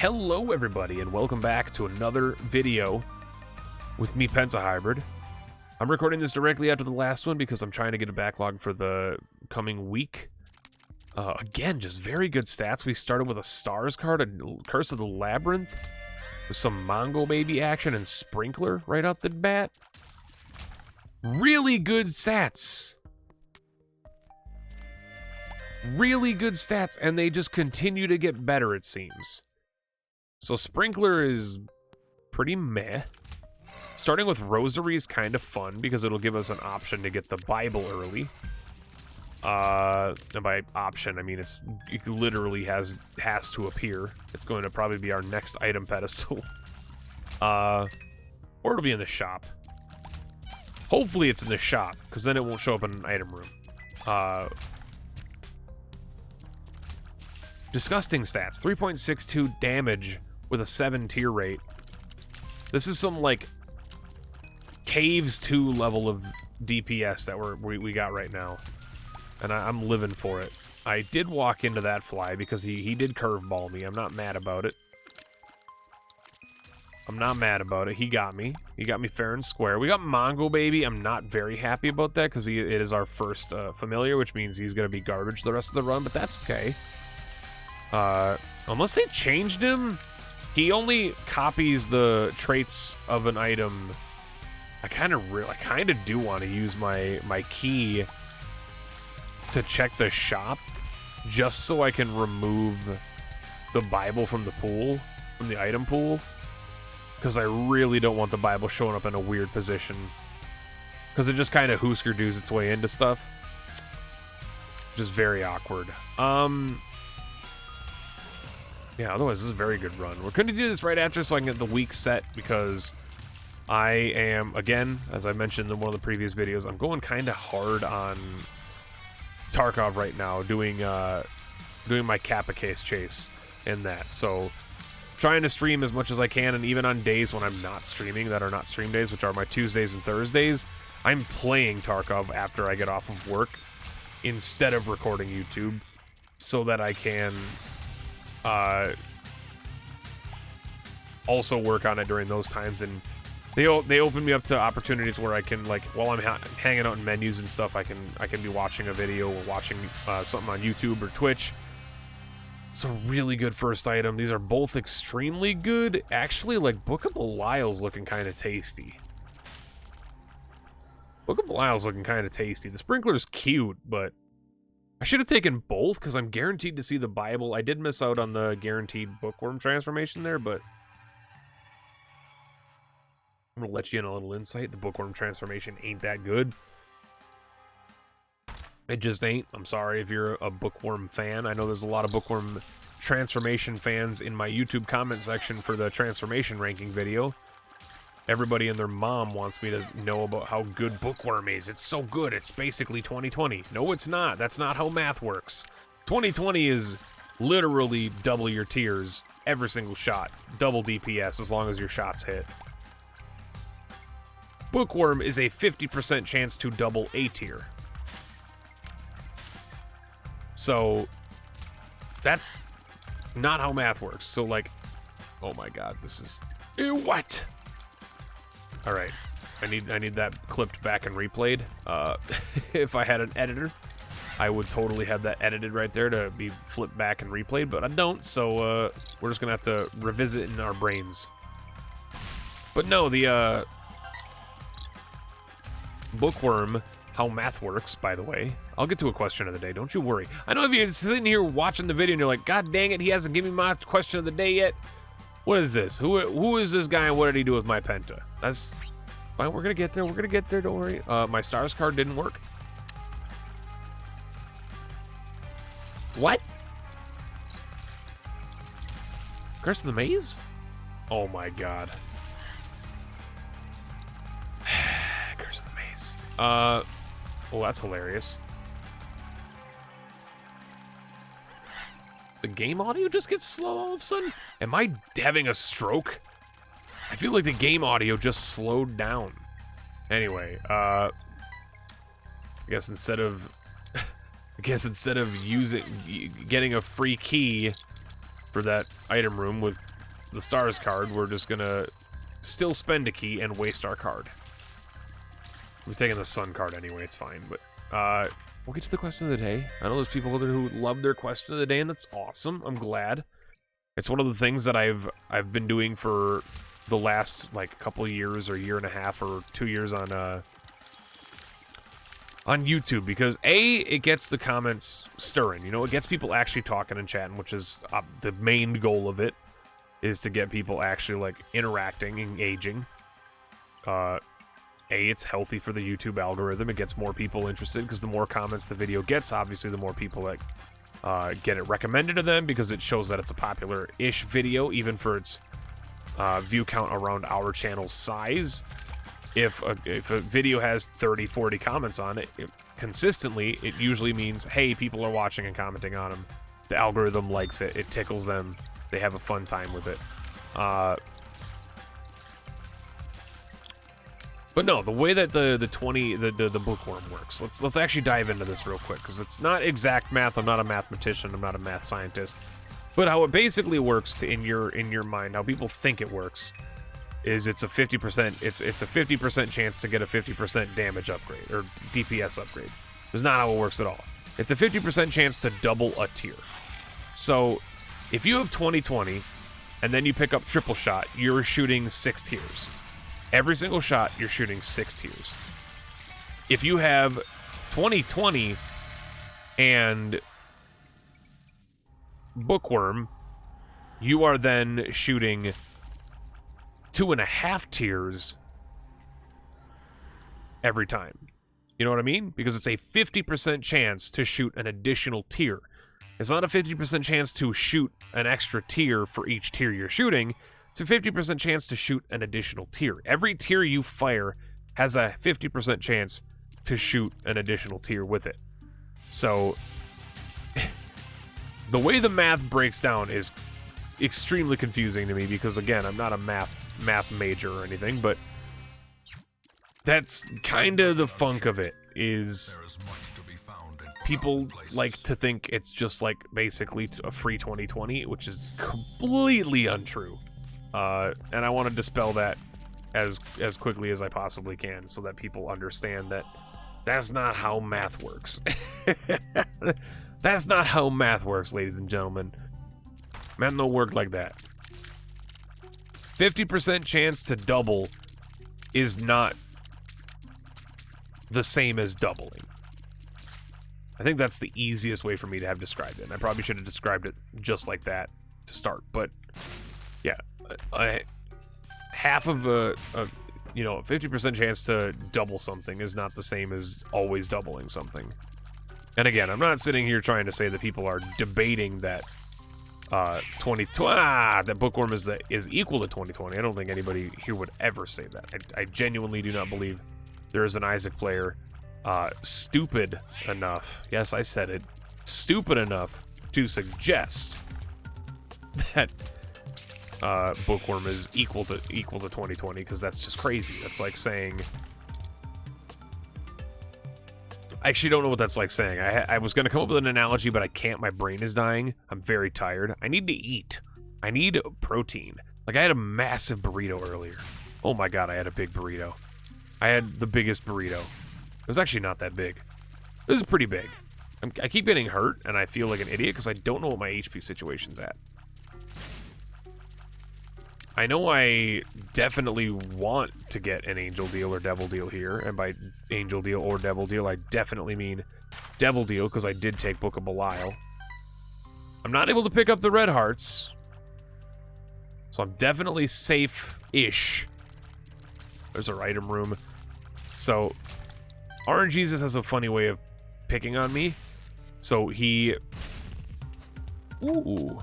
Hello everybody and welcome back to another video with me, Pentahybrid. I'm recording this directly after the last one because I'm trying to get a backlog for the coming week. Again, just very good stats. We started with a Stars card, a Curse of the Labyrinth, with some Mongo Baby action and Sprinkler right out the bat. Really good stats. Really good stats, and they just continue to get better, it seems. So Sprinkler is pretty meh. Starting with Rosary is kind of fun because it'll give us an option to get the Bible early. And by option, I mean it literally has to appear. It's going to probably be our next item pedestal. Or it'll be in the shop. Hopefully it's in the shop, because then it won't show up in an item room. Disgusting stats. 3.62 damage with a 7 tier rate. This is some, like, Caves 2 level of DPS that we got right now. And I'm living for it. I did walk into that fly because he did curveball me. I'm not mad about it. I'm not mad about it. He got me. He got me fair and square. We got Mongo Baby. I'm not very happy about that because it is our first familiar, which means he's going to be garbage the rest of the run, but that's okay. Unless they changed him, he only copies the traits of an item. I kind of do want to use my key to check the shop, just so I can remove the Bible from the pool, from the item pool, because I really don't want the Bible showing up in a weird position, because it just kind of Hoosker-doos its way into stuff. Just very awkward. Yeah, otherwise this is a very good run. We're going to do this right after so I can get the week set, because I am, again, as I mentioned in one of the previous videos, I'm going kind of hard on Tarkov right now, doing my Kappa case chase in that. So trying to stream as much as I can, and even on days when I'm not streaming, that are not stream days, which are my Tuesdays and Thursdays, I'm playing Tarkov after I get off of work instead of recording YouTube, so that I can also work on it during those times. And they open me up to opportunities where I can, like, while I'm hanging out in menus and stuff, I can be watching a video or watching something on YouTube or Twitch. It's a really good first item. These are both extremely good. Actually, like, Book of Belial's looking kind of tasty. Book of Belial's looking kind of tasty. The Sprinkler's cute, but I should have taken both, because I'm guaranteed to see the Bible. I did miss out on the guaranteed Bookworm transformation there, but I'm going to let you in a little insight. The Bookworm transformation ain't that good. It just ain't. I'm sorry if you're a Bookworm fan. I know there's a lot of Bookworm transformation fans in my YouTube comment section for the transformation ranking video. Everybody and their mom wants me to know about how good Bookworm is. It's so good, it's basically 2020. No, it's not. That's not how math works. 2020 is literally double your tiers every single shot. Double DPS as long as your shots hit. Bookworm is a 50% chance to double A tier. So that's not how math works. So, like, oh my god, this is... Ew, what? Alright, I need that clipped back and replayed. If I had an editor, I would totally have that edited right there to be flipped back and replayed, but I don't, so we're just gonna have to revisit in our brains. But no, the Bookworm, how math works, by the way. I'll get to a question of the day, don't you worry. I know if you're sitting here watching the video and you're like, God dang it, he hasn't given me my question of the day yet. What is this? Who is this guy and what did he do with my Penta? That's fine, we're gonna get there, don't worry. My Stars card didn't work. What? Curse of the Maze? Oh my god. Curse of the Maze. Well, that's hilarious. The game audio just gets slow all of a sudden? Am I having a stroke? I feel like the game audio just slowed down. Anyway, I guess instead of getting a free key for that item room with the stars card, we're just gonna still spend a key and waste our card. We're taking the sun card anyway, it's fine, but we'll get to the question of the day. I know there's people there who love their question of the day, and that's awesome. I'm glad. It's one of the things that I've been doing for the last like couple of years or year and a half or 2 years on YouTube, because it gets the comments stirring. You know, it gets people actually talking and chatting, which is the main goal of it, is to get people actually like interacting, engaging. It's healthy for the YouTube algorithm. It gets more people interested, because the more comments the video gets, obviously the more people that get it recommended to them, because it shows that it's a popular-ish video, even for its view count around our channel's size. If a video has 30, 40 comments on it, consistently, it usually means, hey, people are watching and commenting on them. The algorithm likes it. It tickles them. They have a fun time with it. But no, the way that the bookworm works, let's actually dive into this real quick, because it's not exact math. I'm not a mathematician. I'm not a math scientist. But how it basically works in your mind, how people think it works, is it's a 50% it's a 50% chance to get a 50% damage upgrade or DPS upgrade. That's not how it works at all. It's a 50% chance to double a tier. So if you have 20/20 and then you pick up triple shot, you're shooting 6 tiers. Every single shot, you're shooting 6 tiers. If you have 20/20 and Bookworm, you are then shooting 2.5 tiers every time. You know what I mean? Because it's a 50% chance to shoot an additional tier. It's not a 50% chance to shoot an extra tier for each tier you're shooting. It's a 50% chance to shoot an additional tier. Every tier you fire has a 50% chance to shoot an additional tier with it. So the way the math breaks down is extremely confusing to me, because again, I'm not a math major or anything, but that's kind of the funk of it, is people like to think it's just like basically a free 20/20, which is completely untrue. And I want to dispel that as quickly as I possibly can, so that people understand that that's not how math works. That's not how math works, ladies and gentlemen. Math don't work like that. 50% chance to double is not the same as doubling. I think that's the easiest way for me to have described it. And I probably should have described it just like that to start, but yeah. Half of a 50% chance to double something is not the same as always doubling something. And again, I'm not sitting here trying to say that people are debating that that Bookworm is equal to 20/20. I don't think anybody here would ever say that. I genuinely do not believe there is an Isaac player stupid enough, yes, I said it, stupid enough to suggest that Bookworm is equal to 20/20, because that's just crazy. That's like saying, I actually don't know what that's like saying. I was going to come up with an analogy, but I can't. My brain is dying. I'm very tired. I need to eat. I need protein. Like, I had a massive burrito earlier. Oh my god, I had a big burrito. I had the biggest burrito. It was actually not that big. This is pretty big. I keep getting hurt, and I feel like an idiot because I don't know what my HP situation's at. I know I definitely want to get an Angel Deal or Devil Deal here, and by Angel Deal or Devil Deal, I definitely mean Devil Deal, because I did take Book of Belial. I'm not able to pick up the red hearts, so I'm definitely safe-ish. There's our item room. So, RNGesus has a funny way of picking on me. So he... Ooh.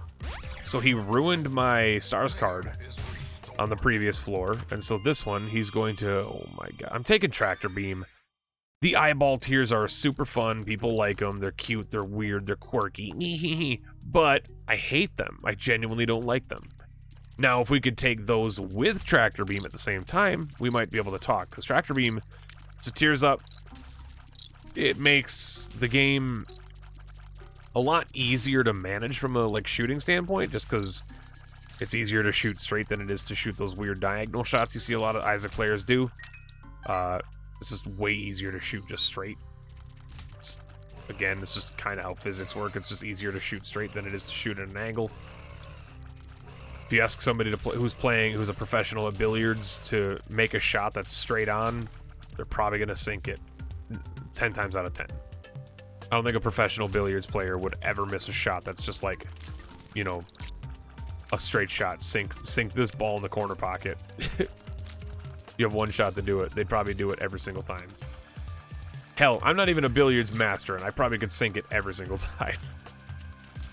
So he ruined my stars card on the previous floor, and so this one, he's going to... Oh my god. I'm taking Tractor Beam. The eyeball tiers are super fun. People like them. They're cute. They're weird. They're quirky. But I hate them. I genuinely don't like them. Now, if we could take those with Tractor Beam at the same time, we might be able to talk, because Tractor Beam, so tiers up, it makes the game a lot easier to manage from a shooting standpoint, just because It's easier to shoot straight than it is to shoot those weird diagonal shots you see a lot of Isaac players do. This is way easier to shoot just straight. Again, this is kind of how physics work. It's just easier to shoot straight than it is to shoot at an angle. If you ask somebody to play, who's a professional at billiards to make a shot that's straight on, they're probably going to sink it 10 times out of 10. I don't think a professional billiards player would ever miss a shot that's just like, you know, a straight shot. Sink this ball in the corner pocket. You have one shot to do it. They'd probably do it every single time. Hell, I'm not even a billiards master, and I probably could sink it every single time.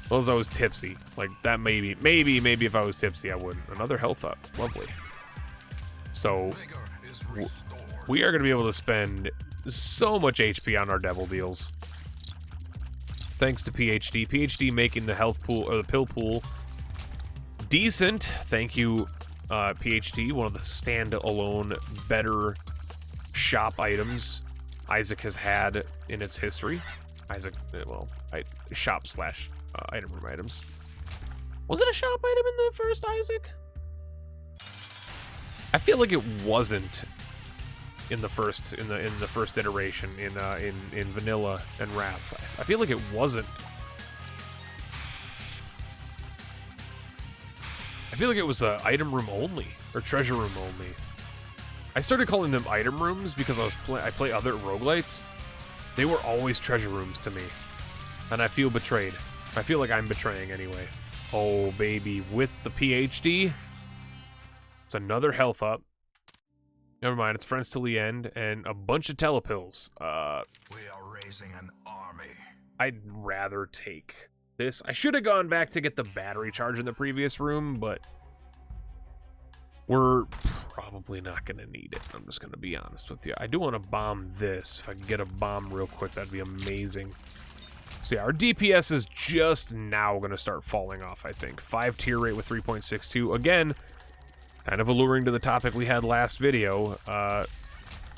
Well, as I was tipsy. Like, that maybe if I was tipsy, I wouldn't. Another health up. Lovely. So, we are going to be able to spend so much HP on our devil deals. Thanks to PhD. PhD making the health pool, or the pill pool, decent. Thank you, PhD. One of the standalone, better shop items Isaac has had in its history. Isaac, well, shop slash item room items. Was it a shop item in the first Isaac? I feel like it wasn't in the first iteration in vanilla and Wrath. I feel like it wasn't. I feel like it was item room only or treasure room only. I started calling them item rooms because I play other roguelites. They were always treasure rooms to me, and I feel betrayed. I feel like I'm betraying anyway. Oh baby, with the PhD, it's another health up. Never mind, it's friends till the end and a bunch of telepills. We are raising an army. I'd rather take this. I should have gone back to get the battery charge in the previous room, but we're probably not going to need it. I'm just going to be honest with you. I do want to bomb this. If I could get a bomb real quick, that'd be amazing. So yeah, our DPS is just now going to start falling off, I think. 5 tier rate with 3.62. Again, kind of alluring to the topic we had last video.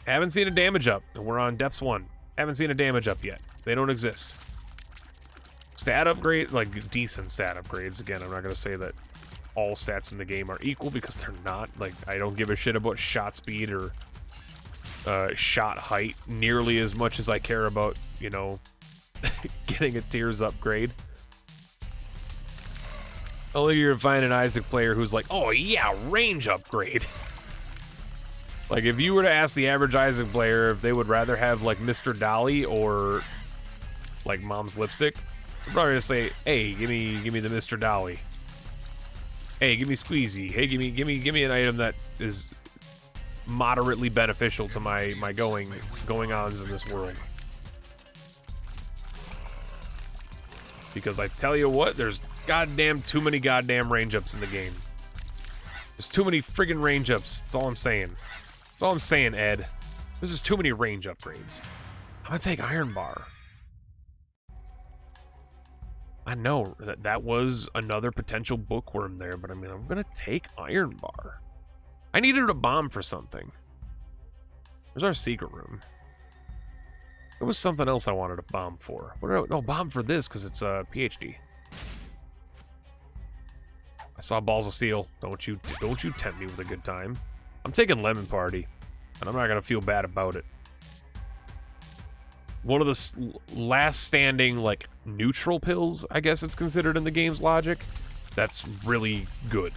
Haven't seen a damage up. And we're on depths 1. Haven't seen a damage up yet. They don't exist. Stat upgrade, like decent stat upgrades. Again, I'm not going to say that all stats in the game are equal because they're not. Like, I don't give a shit about shot speed or shot height nearly as much as I care about, you know, getting a tiers upgrade. Only you're gonna find an Isaac player who's like, oh yeah, range upgrade. Like, if you were to ask the average Isaac player if they would rather have like Mr. Dolly or like Mom's lipstick, they're probably gonna say, hey, give me the Mr. Dolly. Hey, give me Squeezy. Hey, give me an item that is moderately beneficial to my going-ons in this world. Because I tell you what, there's goddamn too many goddamn range ups in the game. There's too many friggin' range ups. That's all I'm saying. That's all I'm saying, Ed. There's just too many range upgrades. I'm gonna take Iron Bar. I know that was another potential bookworm there, but I mean, I'm gonna take Iron Bar. I needed a bomb for something. There's our secret room. There was something else I wanted a bomb for. No, bomb for this because it's a PhD. I saw Balls of Steel. Don't you tempt me with a good time. I'm taking Lemon Party, and I'm not gonna feel bad about it. One of the last standing, like, neutral pills, I guess it's considered in the game's logic. That's really good.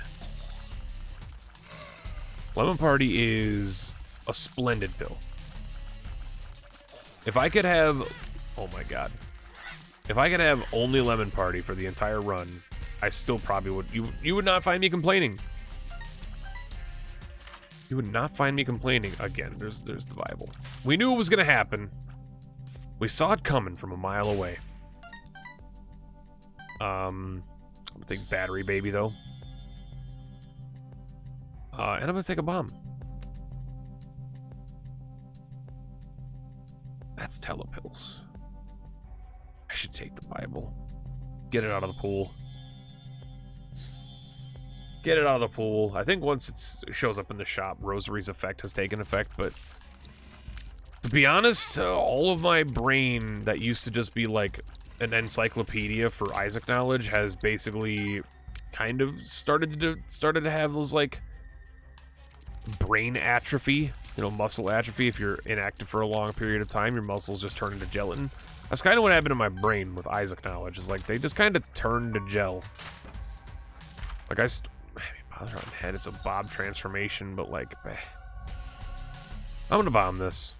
Lemon Party is a splendid pill. If I could have... Oh my god. If I could have only Lemon Party for the entire run, I still probably would... You would not find me complaining. You would not find me complaining. Again, there's the Bible. We knew it was going to happen. We saw it coming from a mile away. I'm gonna take Battery Baby, though. And I'm gonna take a bomb. That's telepills. I should take the Bible. Get it out of the pool. Get it out of the pool. I think once it shows up in the shop, Rosary's effect has taken effect, but... To be honest, all of my brain that used to just be like an encyclopedia for Isaac knowledge has basically kind of started to have those like brain atrophy, you know, muscle atrophy. If you're inactive for a long period of time, your muscles just turn into gelatin. That's kind of what happened to my brain with Isaac knowledge. Is like they just kind of turned to gel. Like I was on head. It's a Bob transformation, but like, I'm gonna bomb this.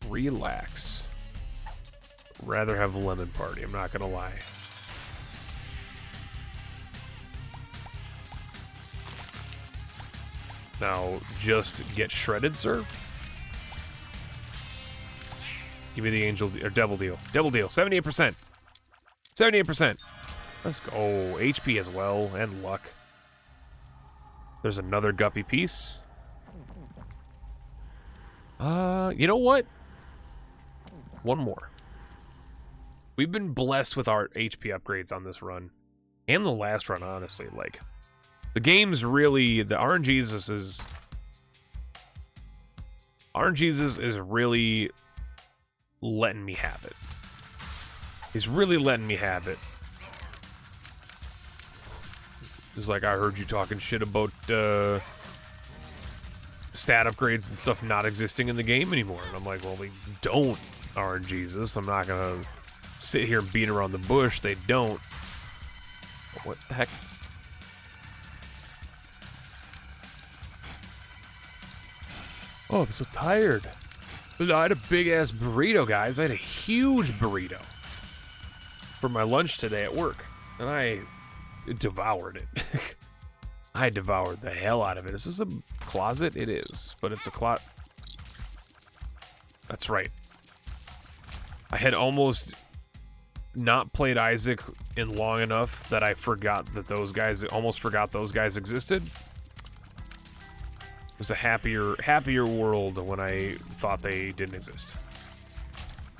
Relax. Rather have lemon party, I'm not gonna lie. Now, just get shredded, sir. Give me the angel or devil deal. Devil deal, 78%. 78%. Let's go. Oh, HP as well, and luck. There's another guppy piece. You know what? One more. We've been blessed with our HP upgrades on this run. And the last run, honestly. Like, the game's really... The RNGesus is... RNGesus is really letting me have it. He's really letting me have it. It's like, I heard you talking shit about, stat upgrades and stuff not existing in the game anymore. And I'm like, well, they don't, RNGesus. I'm not gonna sit here and beat around the bush. They don't. What the heck? Oh, I'm so tired. I had a big-ass burrito, guys. I had a huge burrito for my lunch today at work. And I devoured it. I devoured the hell out of it. Is this a closet? It is. But it's a closet. That's right. I had almost not played Isaac in long enough that I forgot that those guys, almost forgot those guys existed. It was a happier world when I thought they didn't exist.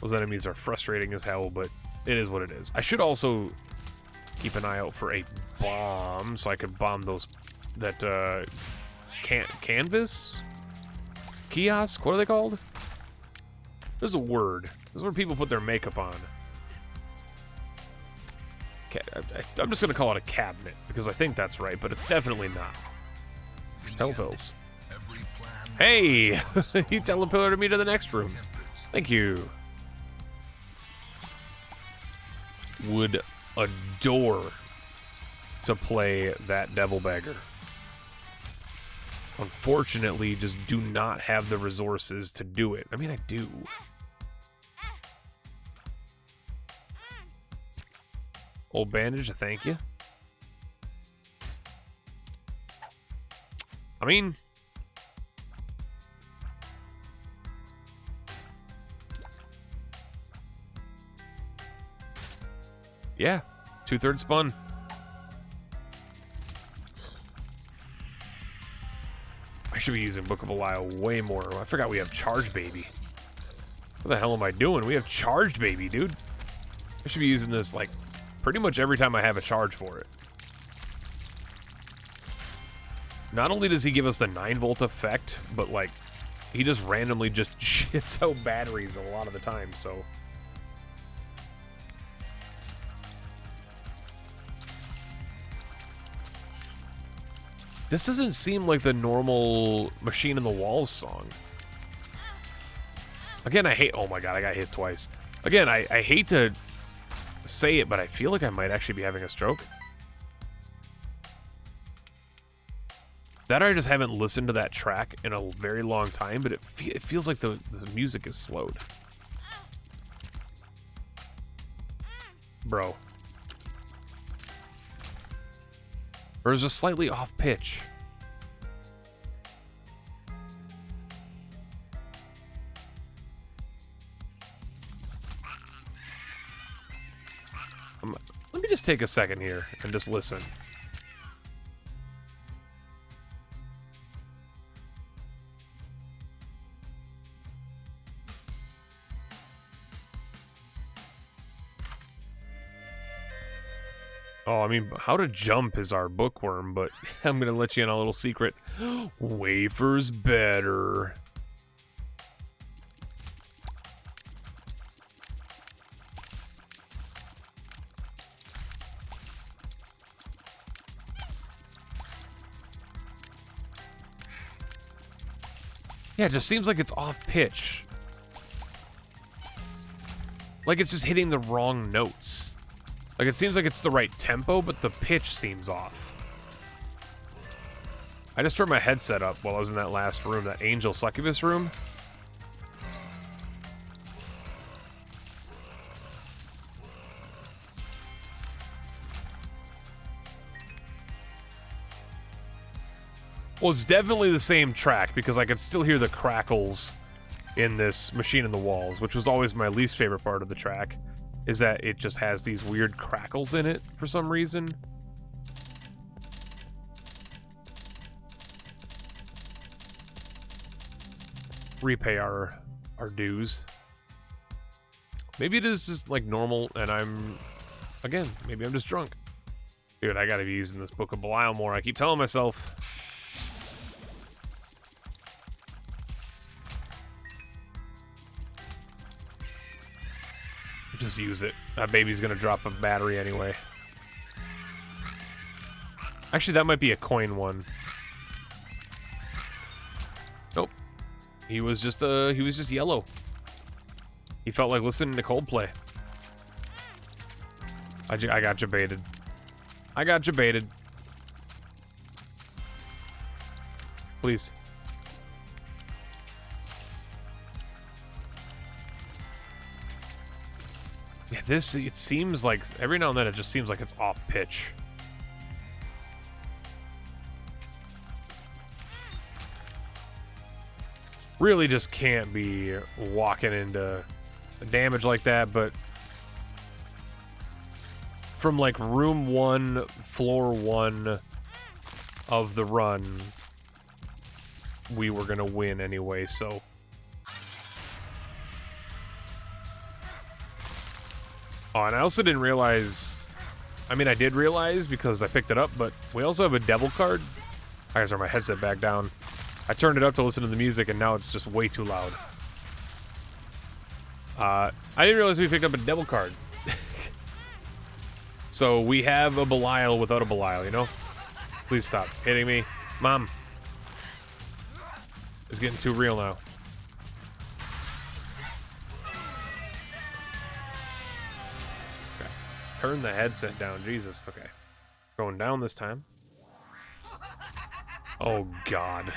Those enemies are frustrating as hell, but it is what it is. I should also keep an eye out for a bomb so I could bomb those, that, canvas? Kiosk? What are they called? There's a word. This is where people put their makeup on. I'm just gonna call it a cabinet, because I think that's right, but it's definitely not. Telepills. Hey! You teleported me to the next room. Thank you. Would adore to play that devil bagger. Unfortunately, just do not have the resources to do it. I mean, I do. Old bandage, thank you. I mean... yeah, 2/3 spun. I should be using Book of Belial way more. I forgot we have Charge Baby. What the hell am I doing? We have Charged Baby, dude. I should be using this, like, pretty much every time I have a charge for it. Not only does he give us the 9-volt effect, but, like, he just randomly just shits out batteries a lot of the time, so... This doesn't seem like the normal Machine in the Walls song. Again, I hate... oh my god, I got hit twice. Again, I hate to say it, but I feel like I might actually be having a stroke. That or I just haven't listened to that track in a very long time, but it feels like the music is slowed. Bro. Or is it slightly off pitch? Let me just take a second here and just listen. Oh, I mean, how to jump is our bookworm, but I'm gonna let you in on a little secret. Wafer's better. Yeah, it just seems like it's off pitch. Like it's just hitting the wrong notes. Like it seems like it's the right tempo, but the pitch seems off. I just turned my headset up while I was in that last room, that Angel Succubus room. Well, it's definitely the same track because I could still hear the crackles in this Machine in the Walls, which was always my least favorite part of the track, is that it just has these weird crackles in it for some reason. Repay our dues. Maybe it is just like normal and again, maybe I'm just drunk. Dude, I gotta be using this Book of Belial more, I keep telling myself. Just use it. That baby's gonna drop a battery anyway. Actually, that might be a coin one. Nope. He was just yellow. He felt like listening to Coldplay. I got you baited. I got you baited. Please. Yeah, it seems like, every now and then it just seems like it's off pitch. Really just can't be walking into damage like that, but from like room 1, floor 1 of the run, we were gonna win anyway, so. Oh, and I also didn't realize, I mean, I did realize because I picked it up, but we also have a devil card. I gotta turn my headset back down. I turned it up to listen to the music, and now it's just way too loud. I didn't realize we picked up a devil card. So we have a Belial without a Belial, you know? Please stop hitting me. Mom. It's getting too real now. Okay. Turn the headset down, Jesus. Okay. Going down this time. Oh, God.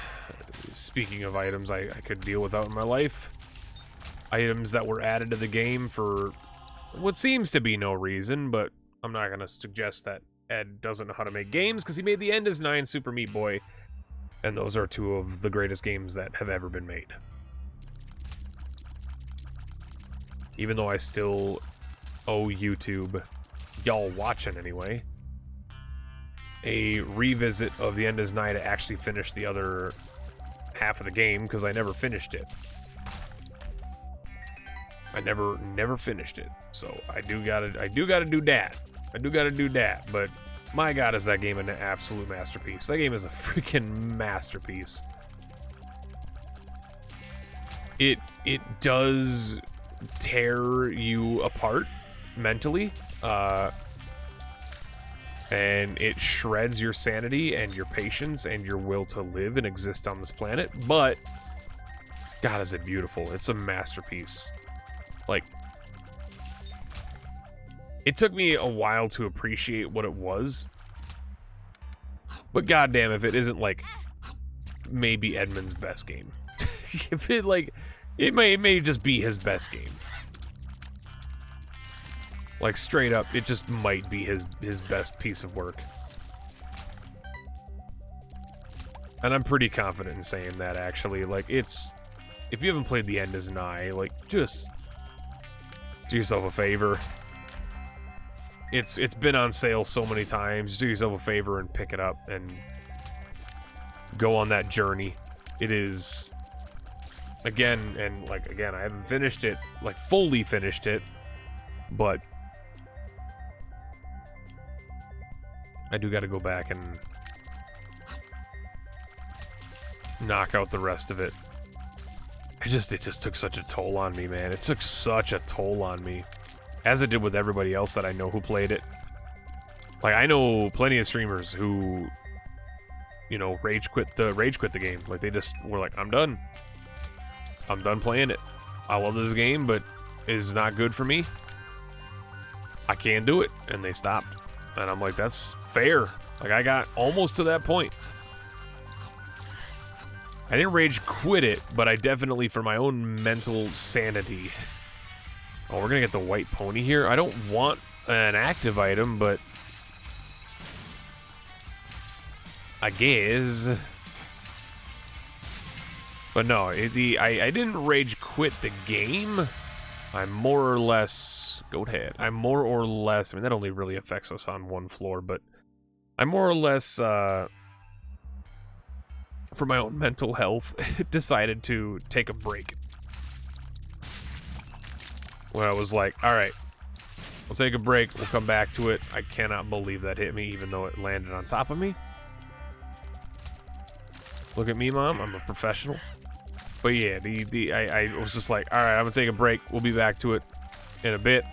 Speaking of items I could deal without in my life. Items that were added to the game for what seems to be no reason, but I'm not going to suggest that Ed doesn't know how to make games, because he made the End is Nigh and Super Meat Boy, and those are two of the greatest games that have ever been made. Even though I still owe YouTube, y'all watching anyway, a revisit of the End is Nigh to actually finish the other half of the game, because I never finished it. I never finished it, so I do gotta do that. I do gotta do that, but my God, is that game an absolute masterpiece. That game is a freaking masterpiece. It does tear you apart mentally, and it shreds your sanity and your patience and your will to live and exist on this planet, but God, is it beautiful. It's a masterpiece. Like, it took me a while to appreciate what it was, but goddamn if it isn't, like, maybe Edmund's best game. If it, like, it may just be his best game. Like, straight up, it just might be his best piece of work. And I'm pretty confident in saying that, actually. Like, it's, if you haven't played The End is Nigh, like, just do yourself a favor. It's been on sale so many times. Just do yourself a favor and pick it up and go on that journey. It is, again, I haven't finished it, like, fully finished it, but I do got to go back and knock out the rest of it. It just took such a toll on me, man. It took such a toll on me. As it did with everybody else that I know who played it. Like, I know plenty of streamers who, you know, rage quit the game. Like, they just were like, I'm done. I'm done playing it. I love this game, but it's not good for me. I can't do it. And they stopped. And I'm like, that's fair. Like, I got almost to that point. I didn't rage quit it, but I definitely, for my own mental sanity. Oh, we're gonna get the white pony here. I don't want an active item, but I guess. But no, I didn't rage quit the game. I'm more or less goat head. I'm more or less. I mean, that only really affects us on one floor, but I'm more or less, for my own mental health, decided to take a break. When I was like, all right, we'll take a break. We'll come back to it. I cannot believe that hit me, even though it landed on top of me. Look at me, Mom. I'm a professional. But yeah, I was just like, all right, I'm gonna take a break. We'll be back to it in a bit.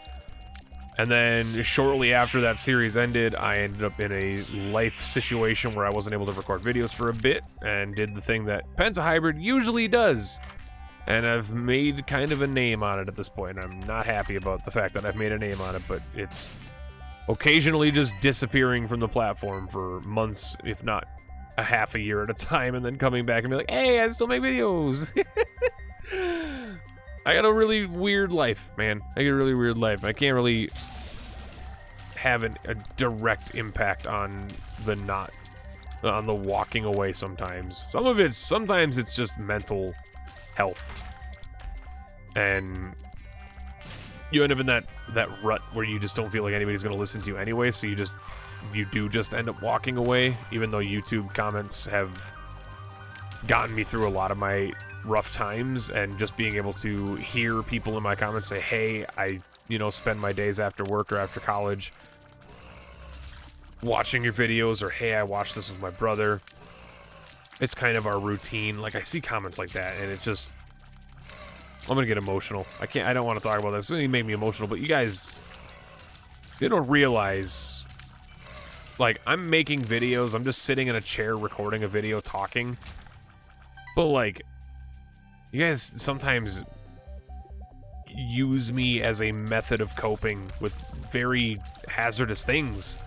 And then shortly after that series ended, I ended up in a life situation where I wasn't able to record videos for a bit and did the thing that Penta Hybrid usually does. And I've made kind of a name on it at this point. I'm not happy about the fact that I've made a name on it, but it's occasionally just disappearing from the platform for months, if not a half a year at a time, and then coming back and be like, hey, I still make videos. I got a really weird life, man. I got a really weird life. I can't really have a direct impact on the walking away sometimes. Sometimes it's just mental health. And you end up in that rut where you just don't feel like anybody's gonna listen to you anyway, so you do just end up walking away, even though YouTube comments have gotten me through a lot of my rough times, and just being able to hear people in my comments say, hey, I spend my days after work or after college watching your videos, or hey, I watched this with my brother. It's kind of our routine. Like, I see comments like that, and it just, I'm gonna get emotional. I don't want to talk about this. It made me emotional, but you guys, they don't realize, like, I'm making videos, I'm just sitting in a chair recording a video talking, but like, you guys sometimes use me as a method of coping with very hazardous things.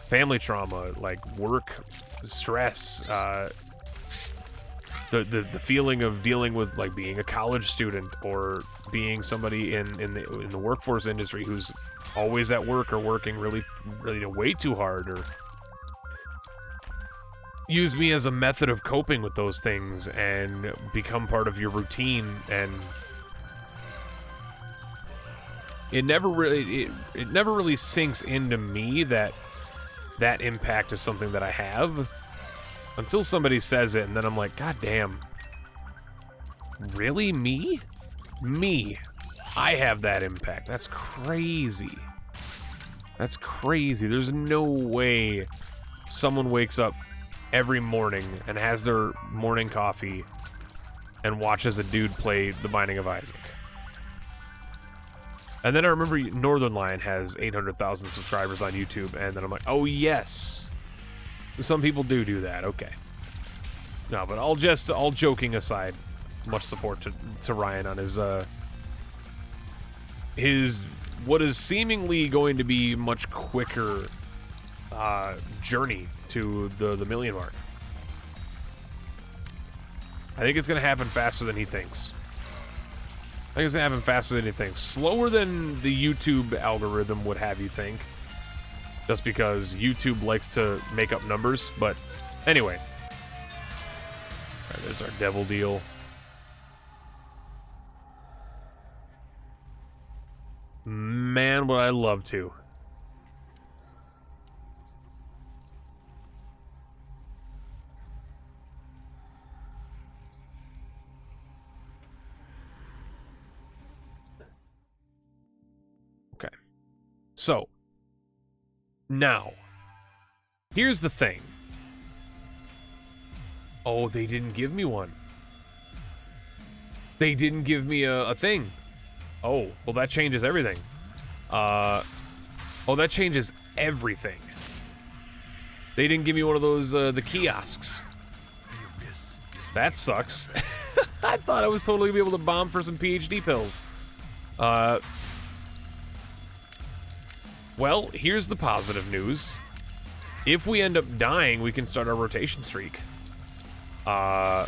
Family trauma, like work stress, the feeling of dealing with, like, being a college student or being somebody in the workforce industry who's always at work or working really way too hard, or use me as a method of coping with those things and become part of your routine. And it never really sinks into me that impact is something that I have until somebody says it, and then I'm like, God damn, really? Me, I have that impact. That's crazy. That's crazy. There's no way someone wakes up every morning and has their morning coffee and watches a dude play The Binding of Isaac. And then I remember Northern Lion has 800,000 subscribers on YouTube, and then I'm like, oh yes, some people do that. Okay. No, but all joking aside, much support to Ryan on his what is seemingly going to be much quicker journey to the million mark. I think it's gonna happen faster than he thinks. I think it's gonna happen faster than he thinks. Slower than the YouTube algorithm would have you think, just because YouTube likes to make up numbers. But anyway, all right, there's our devil deal. Man, would I love to. Okay. So, now, here's the thing. Oh, they didn't give me one. They didn't give me a thing. Oh, well, that changes everything. Oh, that changes everything. They didn't give me one of those, the kiosks. That sucks. I thought I was totally gonna be able to bomb for some PhD pills. Well, here's the positive news. If we end up dying, we can start our rotation streak. That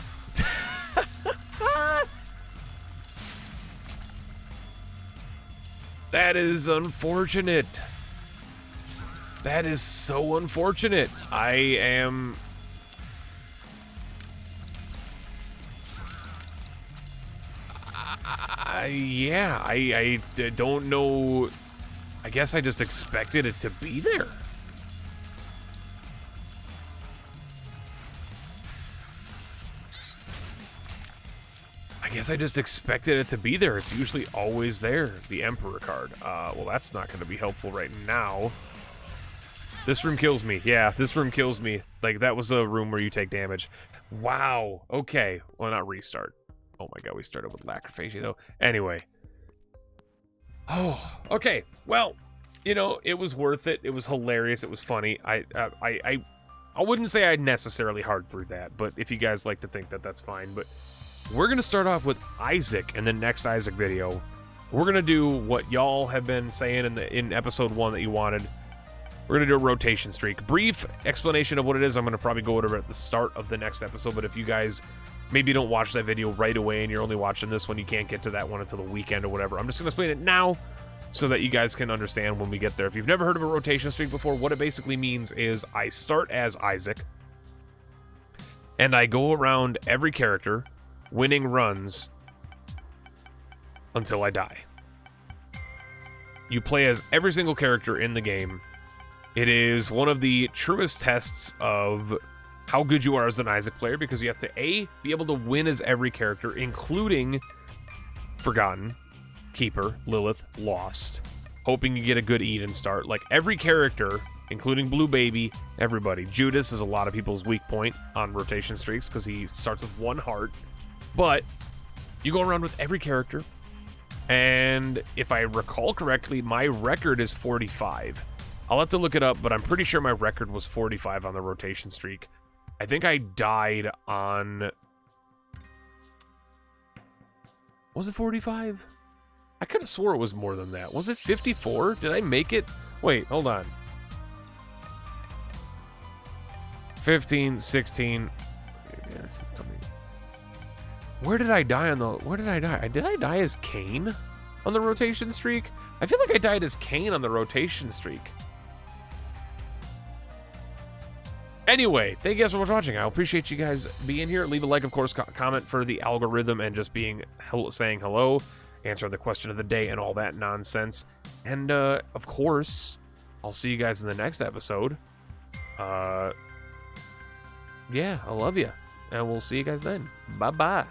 is unfortunate. That is so unfortunate. Yeah, I don't know. I guess I just expected it to be there. I guess I just expected it to be there. It's usually always there, the Emperor card. Well, that's not going to be helpful right now. This room kills me. Yeah, this room kills me. Like, that was a room where you take damage. Wow. Okay. Well, not restart. Oh my god, we started with Mediocrepixels, though. Anyway. Oh, okay. Well, you know, it was worth it. It was hilarious. It was funny. I wouldn't say I necessarily hard through that, but if you guys like to think that, that's fine. But we're going to start off with Isaac in the next Isaac video. We're going to do what y'all have been saying in episode 1 that you wanted. We're going to do a rotation streak. Brief explanation of what it is. I'm going to probably go over at the start of the next episode, but if you guys maybe don't watch that video right away and you're only watching this one, you can't get to that one until the weekend or whatever. I'm just going to explain it now so that you guys can understand when we get there. If you've never heard of a rotation streak before, what it basically means is I start as Isaac, and I go around every character, winning runs until I die. You play as every single character in the game. It is one of the truest tests of how good you are as an Isaac player, because you have to A, be able to win as every character, including Forgotten, Keeper, Lilith, Lost, hoping you get a good Eden start. Like, every character, including Blue Baby, everybody. Judas is a lot of people's weak point on rotation streaks because he starts with 1 heart. But you go around with every character, and if I recall correctly, my record is 45. I'll have to look it up, but I'm pretty sure my record was 45 on the rotation streak. I think I died on... Was it 45? I could have swore it was more than that. Was it 54? Did I make it? Wait, hold on. 15, 16... Where did I die on the... Where did I die? Did I die as Cain on the rotation streak? I feel like I died as Cain on the rotation streak. Anyway, thank you guys so much for watching. I appreciate you guys being here. Leave a like, of course, comment for the algorithm and just saying hello, answering the question of the day and all that nonsense. And, of course, I'll see you guys in the next episode. Yeah, I love you. And we'll see you guys then. Bye-bye.